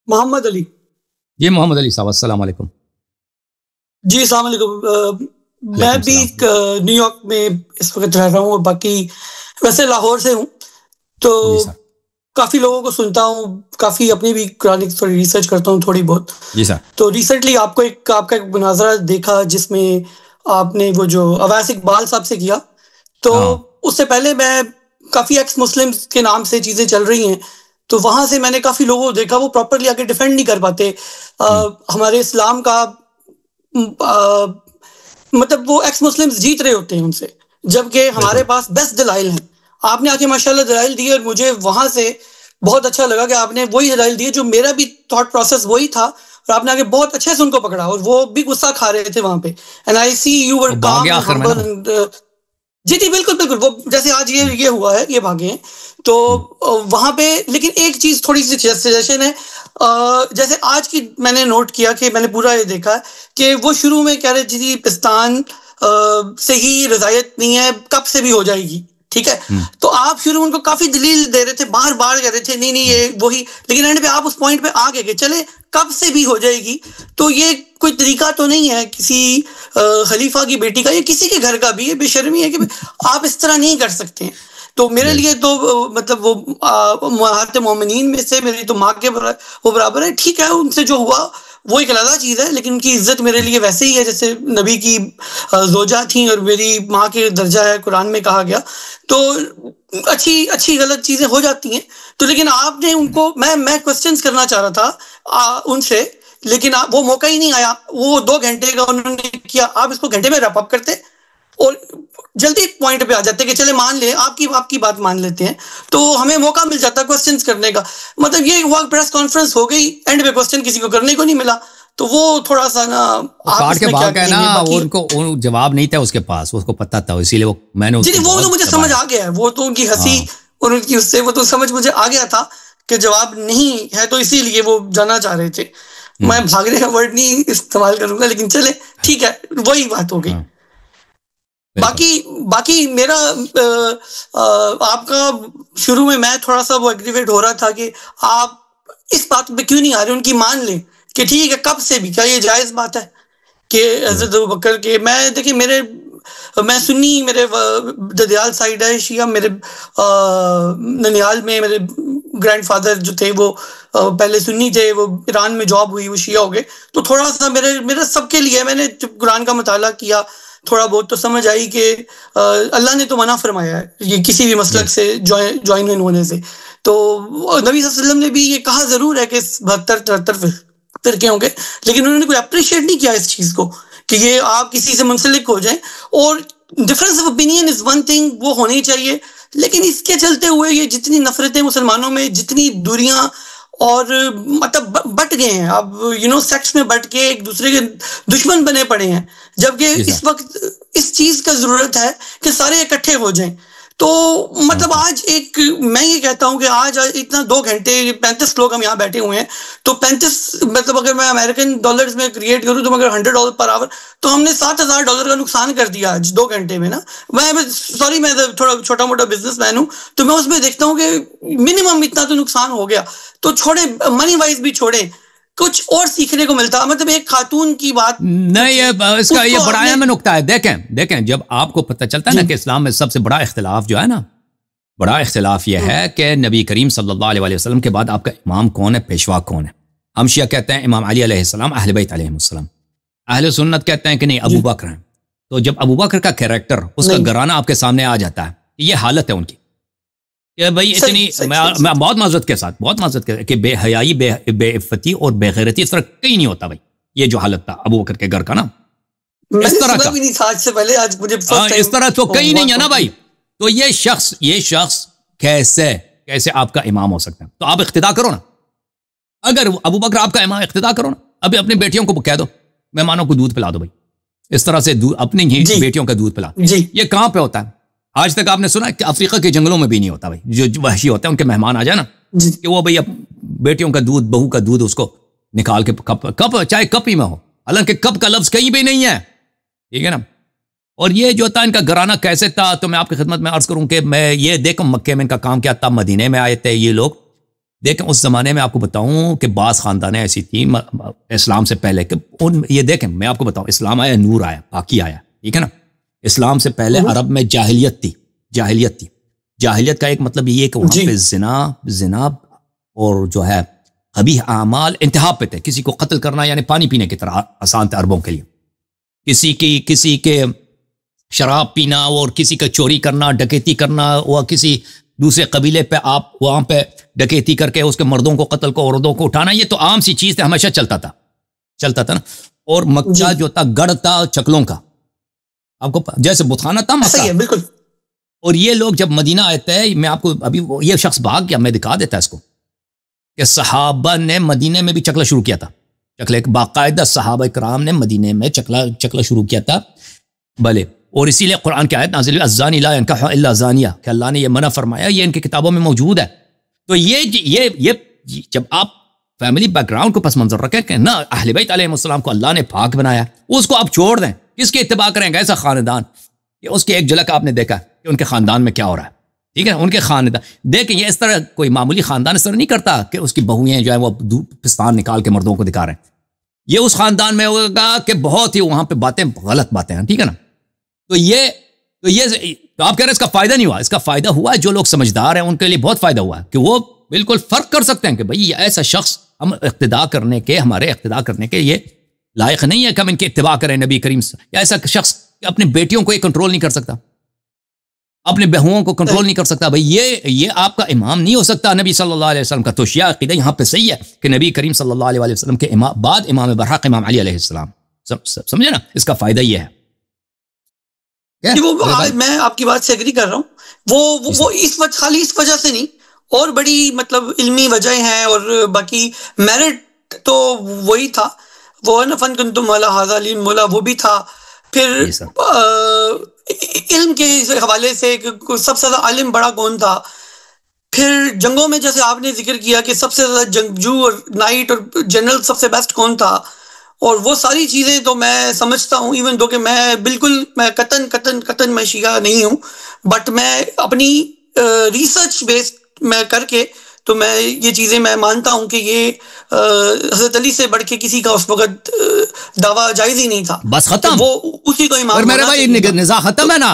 محمد علی. جی محمد علی صاحب السلام علیکم. جی السلام علیکم. میں بھی نیو یارک میں اس وقت رہ رہا ہوں اور باقی ویسے لاہور سے ہوں. تو کافی لوگوں کو سنتا ہوں, کافی اپنی بھی قرآن تھوڑی ریسرچ کرتا ہوں تھوڑی بہت. جی سر. تو ریسنٹلی آپ کا ایک مناظرہ دیکھا جس میں آپ نے وہ جو اویس اقبال صاحب سے کیا. تو اس سے پہلے میں کافی ایکس مسلم کے نام سے چیزیں چل رہی ہیں, تو وہاں سے میں نے کافی لوگوں کو دیکھا وہ پراپرلی آ کے ڈیفینڈ نہیں کر پاتے ہمارے اسلام کا. مطلب وہ ایکس مسلمز جیت رہے ہوتے ہیں ان سے, جبکہ ہمارے پاس بیسٹ دلائل ہیں. آپ نے آ کے ماشاءاللہ دلائل دیے اور مجھے وہاں سے بہت اچھا لگا کہ آپ نے وہی دلائل دیے جو میرا بھی تھاٹ پروسیس وہی تھا, اور آپ نے آگے بہت اچھے سے ان کو پکڑا اور وہ بھی غصہ کھا رہے تھے وہاں پہ. And I C you were کام. جی جی بالکل بالکل, وہ جیسے آج یہ ہوا ہے, یہ بھاگے ہیں تو وہاں پہ. لیکن ایک چیز تھوڑی سی سجیشن ہے, جیسے آج کی میں نے نوٹ کیا کہ میں نے پورا یہ دیکھا کہ وہ شروع میں کہہ رہے تھے پاکستان سے ہی رضایت نہیں ہے, کب سے بھی ہو جائے گی, ٹھیک ہے. تو آپ شروع ان کو کافی دلیل دے رہے تھے, بار بار کہہ رہے تھے نہیں یہ وہی, لیکن اینڈ پہ آپ اس پوائنٹ پہ آ گئے کہ چلے کب سے بھی ہو جائے گی. تو یہ کوئی طریقہ تو نہیں ہے کسی خلیفہ کی بیٹی کا یا کسی کے گھر کا بھی, یہ بے شرمی ہے کہ آپ اس طرح نہیں کر سکتے ہیں. تو میرے لیے تو مطلب وہ امہات مومنین میں سے میری تو ماں کے وہ برابر ہے, ٹھیک ہے. ان سے جو ہوا وہ ایک علیحدہ چیز ہے, لیکن ان کی عزت میرے لیے ویسے ہی ہے جیسے نبی کی زوجہ تھیں اور میری ماں کے درجہ ہے قرآن میں کہا گیا. تو اچھی غلط چیزیں ہو جاتی ہیں. تو لیکن آپ نے ان کو, میں کوسچنز کرنا چاہ رہا تھا ان سے, لیکن وہ موقع ہی نہیں آیا. وہ 2 گھنٹے کا انہوں نے کیا, آپ اس کو گھنٹے میں ریپ اپ کرتے اور جلدی پوائنٹ پہ آ جاتے کہ چلے مان لیں آپ کی بات مان لیتے ہیں, تو ہمیں موقع مل جاتا کوسچنز کرنے کا. مطلب یہ ہوا پریس کانفرنس ہو گئی, اینڈ پہ کوسچن کسی کو کرنے کو نہیں ملا, تو وہ تھوڑا سا نا کاٹ کے بھاگ گئے نا. ان کو جواب نہیں تھا اس کے پاس, اس کو پتا تھا, اسی لیے میں نے جی وہ تو مجھے سمجھ آ گیا ہے, وہ تو ان کی ہنسی اور ان کی اس سے وہ تو سمجھ مجھے آ گیا تھا کہ جواب نہیں ہے, تو اسی لیے وہ جانا چاہ رہے تھے. میں بھاگنے کا ورڈ نہیں استعمال کروں گا, لیکن چلے ٹھیک ہے, وہی بات ہو گئی. باقی میرا آپ کا شروع میں تھوڑا سا وہ ایگریویٹ ہو رہا تھا کہ آپ اس بات پہ کیوں نہیں آ رہے, ان کی مان لیں کہ ٹھیک ہے کب سے بھی, کیا یہ جائز بات ہے کہ حضرت ابوبکر کے, میں دیکھیں میں سنی, میرے ددیال سائڈ ہے شیعہ, میرے ننیال میں میرے گرینڈ فادر جو تھے وہ پہلے سنی تھے, وہ ایران میں جاب ہوئی, وہ شیعہ ہو گئے. تو تھوڑا سا میرا سب کے لیے, میں نے جب قرآن کا مطالعہ کیا تھوڑا بہت تو سمجھ آئی کہ اللہ نے تو منع فرمایا ہے یہ کسی بھی مسلک سے جوائن ہونے سے. تو نبی صلی اللہ علیہ وسلم نے بھی یہ کہا ضرور ہے کہ 72-73 فرقے ہوں گے, لیکن انہوں نے کوئی اپریشیٹ نہیں کیا اس چیز کو کہ یہ آپ کسی سے منسلک ہو جائیں. اور difference of opinion is one thing, وہ ہونی چاہیے, لیکن اس کے چلتے ہوئے یہ جتنی نفرتیں مسلمانوں میں, جتنی دوریاں اور مطلب بٹ گئے ہیں اب, سیکس میں بٹ کے ایک دوسرے کے دشمن بنے پڑے ہیں, جبکہ اس وقت اس چیز کا ضرورت ہے کہ سارے اکٹھے ہو جائیں. تو مطلب آج میں یہ کہتا ہوں کہ آج اتنا 2 گھنٹے 35 لوگ ہم یہاں بیٹھے ہوئے ہیں, تو 35 مطلب اگر میں امریکن ڈالرز میں کریٹ کروں تو اگر $100 پر آور, تو ہم نے $7,000 کا نقصان کر دیا آج 2 گھنٹے میں نا. میں تھوڑا چھوٹا موٹا بزنس مین ہوں, تو میں اس میں دیکھتا ہوں کہ منیمم اتنا تو نقصان ہو گیا. تو چھوڑے منی وائز بھی چھوڑے, کچھ اور سیکھنے کو ملتا. مطلب ایک خاتون کی بات نہیں, اس کا یہ بڑا اہم نقطہ ہے. دیکھیں جب آپ کو پتہ چلتا ہے نا کہ اسلام میں سب سے بڑا اختلاف جو ہے نا, بڑا اختلاف یہ ہے کہ نبی کریم صلی اللہ علیہ وسلم کے بعد آپ کا امام کون ہے, پیشوا کون ہے. ہم شیعہ کہتے ہیں امام علی علیہ السلام, اہل بیت علیہ السلام. اہل سنت کہتے ہیں کہ نہیں, ابو بکر ہیں. تو جب ابو بکر کا کیریکٹر, اس کا گھرانہ آپ کے سامنے آ جاتا ہے, یہ حالت ہے ان کی کہ بھائی اتنی, میں بہت معذرت کے ساتھ کہ بے حیائی, بے عفتی اور بے غیرتی اس طرح کہیں نہیں ہوتا بھائی. یہ جو حالت تھا ابو بکر کے گھر کا نا, اس طرح کا اس طرح تو کہیں نہیں ہے نا بھائی. تو یہ شخص کیسے آپ کا امام ہو سکتا ہے؟ تو آپ اقتدا کرو نا, اگر ابو بکر آپ کا امام, اقتدا کرو نا. ابھی اپنی بیٹیوں کو کہہ دو مہمانوں کو دودھ پلا دو بھائی, اس طرح سے اپنی ہی بیٹیوں کا دودھ پلا. یہ کہاں پہ ہوتا ہے؟ آج تک آپ نے سنا کہ افریقہ کے جنگلوں میں بھی نہیں ہوتا بھائی. جو وحشی ہوتے ہیں ان کے مہمان آ جائے نا, کہ وہ بھئی بیٹیوں کا دودھ, بہو کا دودھ اس کو نکال کے کپ چاہے کپ ہی میں ہو, حالانکہ کپ کا لفظ کہیں بھی نہیں ہے, ٹھیک ہے نا. اور یہ جو تھا ان کا گھرانہ کیسے تھا, تو میں آپ کی خدمت میں عرض کروں کہ میں یہ دیکھوں مکے میں ان کا کام کیا تھا, مدینے میں آئے تھے یہ لوگ, دیکھیں اس زمانے میں آپ کو بتاؤں کہ بعض خاندانیں ایسی تھیں اسلام سے پہلے کہ یہ دیکھیں میں آپ کو بتاؤں اسلام آیا نور آیا پاکی آیا ٹھیک ہے نا. اسلام سے پہلے عرب میں جاہلیت تھی. جاہلیت کا ایک مطلب یہ کہ وہاں پہ زنا اور جو ہے قبیح اعمال انتہا پہ تھے. کسی کو قتل کرنا یعنی پانی پینے کی طرح آسان تھا عربوں کے لیے. کسی کے شراب پینا اور کسی کا چوری کرنا ڈکیتی کرنا اور کسی دوسرے قبیلے پہ آپ وہاں پہ ڈکیتی کر کے اس کے مردوں کو قتل کو عورتوں کو اٹھانا یہ تو عام سی چیز تھی ہمیشہ چلتا تھا نا. اور مکہ جو تھا گڑھ تھا چکلوں کا آپ کو جیسے بتخانہ تھا مکہ بالکل. اور یہ لوگ جب مدینہ آئے تھے میں آپ کو ابھی یہ شخص بھاگ گیا میں دکھا دیتا اس کو کہ صحابہ نے مدینے میں بھی چکلا شروع کیا تھا. چکلے باقاعدہ صحابہ کرام نے مدینے میں چکلا شروع کیا تھا بھلے. اور اسی لیے قرآن کی آیت نازل الزانی لا ينكح الا زانیہ کہ اللہ نے یہ منع فرمایا یہ ان کی کتابوں میں موجود ہے. تو یہ جب آپ فیملی بیک گراؤنڈ کو پس منظر رکھیں کہ نہ اہل بیت علیہ السلام کو اللہ نے پاک بنایا اس کو آپ چھوڑ دیں کس کے اتباع کریں گے ایسا خاندان. اس کی ایک جھلک آپ نے دیکھا کہ ان کے خاندان میں کیا ہو رہا ہے ٹھیک ہے ان کے خاندان دیکھیں یہ اس طرح کوئی معمولی خاندان اس طرح نہیں کرتا کہ اس کی بہویں جو ہیں وہ پستان نکال کے مردوں کو دکھا رہے ہیں. یہ اس خاندان میں ہوگا کہ بہت ہی وہاں پہ باتیں غلط باتیں ہیں ٹھیک ہے نا. تو آپ کہہ رہے ہیں اس کا فائدہ نہیں ہوا. اس کا فائدہ ہوا ہے جو لوگ سمجھدار ہیں ان کے لیے بہت فائدہ ہوا ہے کہ وہ بالکل فرق کر سکتے ہیں کہ بھئی ایسا شخص ہمارے اقتداء کرنے کے یہ لائق نہیں ہے کہ ہم ان کے اتباع کریں نبی کریم سے. یا ایسا شخص اپنے بیٹیوں کو کنٹرول نہیں کر سکتا اپنے بہوؤں کو کنٹرول نہیں کر سکتا بھئی یہ آپ کا امام نہیں ہو سکتا نبی صلی اللہ علیہ وسلم کا. تو شیعہ عقیدہ یہاں پہ صحیح ہے کہ نبی کریم صلی اللہ علیہ وسلم کے بعد امام برحق امام علی علیہ السلام. سمجھے نا اس کا فائدہ یہ ہے. میں آپ کی بات سے ایگری کر رہا ہوں. وہ خالی اس وجہ سے نہیں اور بڑی مطلب علمی وجہ ہیں اور باقی میرٹ تو وہی تھا وہ ہے نا فن کنتم علی ھذا علیم مولا وہ بھی تھا. پھر علم کے حوالے سے سب سے زیادہ عالم بڑا کون تھا. پھر جنگوں میں جیسے آپ نے ذکر کیا کہ سب سے زیادہ جنگجو اور نائٹ اور جنرل سب سے بیسٹ کون تھا. اور وہ ساری چیزیں تو میں سمجھتا ہوں ایون دو کہ میں قطن میں شیعہ نہیں ہوں بٹ میں اپنی ریسرچ بیس میں کر کے تو میں یہ چیزیں میں مانتا ہوں کہ یہ حضرت علی سے بڑھ کے کسی کا اس وقت دعویٰ جائز ہی نہیں تھا. بس ختم وہ اسی کو امام میرے بھائی نزاع ختم ہے نا.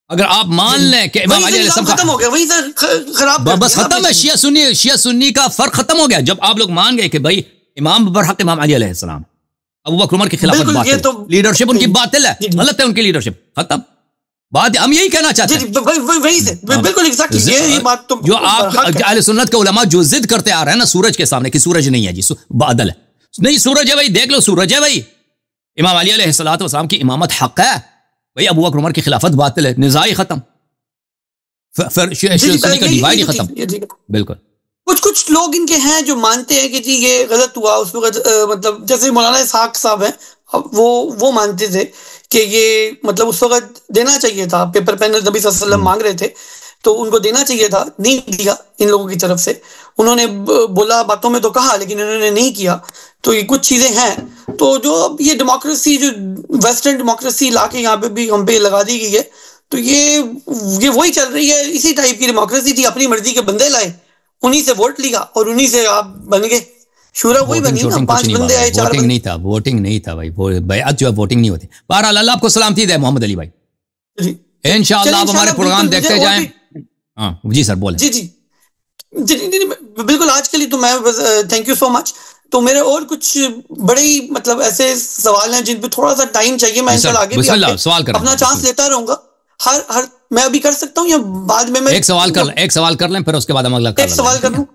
اگر آپ مان لیں کہ امام علی علیہ السلام ختم ہو گیا وہی سر خراب بس ختم ہے. شیعہ سنی کا فرق ختم ہو گیا جب آپ لوگ مان گئے کہ بھائی امام برحق امام علی علیہ السلام ابو بکر عمر کی خلافت باطل لیڈرشپ ان کی باطل ہے غلط ہے ان کی لیڈرشپ ختم. بات ہم یہی کہنا چاہتے ہیں بالکل جو آپ اہل سنت کے علماء جو ضد کرتے آ رہے ہیں نا سورج کے سامنے کہ سورج نہیں ہے جی بادل ہے نہیں سورج ہے بھائی دیکھ لو سورج ہے بھائی. امام علی علیہ السلام کی امامت حق ہے بھائی ابو بکر عمر کی خلافت باطل ہے نزاع ختم پھر سنی کا ڈیوائڈ ہی ختم. بالکل کچھ لوگ ان کے ہیں جو مانتے ہیں کہ جی یہ غلط ہوا اس وقت مطلب جیسے مولانا اسحاق صاحب ہیں وہ مانتے تھے کہ یہ مطلب اس وقت دینا چاہیے تھا پیپر پین نبی صلی اللہ علیہ وسلم مانگ رہے تھے تو ان کو دینا چاہیے تھا نہیں دیا ان لوگوں کی طرف سے. انہوں نے بولا باتوں میں تو کہا لیکن انہوں نے نہیں کیا. تو یہ کچھ چیزیں ہیں تو جو یہ ڈیموکریسی جو ویسٹرن ڈیموکریسی لا کے یہاں پہ بھی ہم پہ لگا دی گئی ہے تو یہ وہی چل رہی ہے. اسی ٹائپ کی ڈیموکریسی تھی اپنی مرضی کے بندے لائے انہی سے ووٹ لیا اور انہی سے آپ بن گئے. شورا وہی بنی نا 5 بندے آئے 4 ووٹنگ نہیں تھا بھائی بیعت جو ہے ووٹنگ نہیں ہوتی. بہرحال اللہ آپ کو سلامتی دے محمد علی بھائی انشاءاللہ آپ ہمارے پروگرام دیکھتے جائیں. ہاں جی سر بولیں. جی بالکل آج کے لیے تو میں تھینک یو سو مچ. تو میرے اور کچھ بڑے ہی مطلب ایسے سوال ہیں جن پہ تھوڑا سا ٹائم چاہیے. میں انشاءاللہ آگے بھی اپنا چانس لیتا رہوں گا. ہر میں ابھی کر سکتا ہوں یا بعد میں ایک سوال کر لیں پھر اس کے بعد ہم اگلا ایک سوال کر لوں.